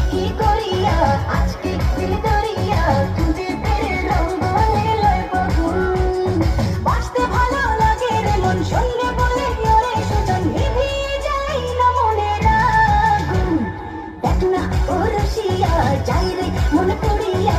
কি করিয়া আজকে দিল দরিয়া খুঁজে পেরে রঙ্গলে লয় বগুন বাঁচতে ভালো লাগে রে মন সঙ্গে বলে ওরে সুজন নিভিয়ে যায় না মনের আগুন দেখ না ও রসিয়া যাই রে মন করিয়া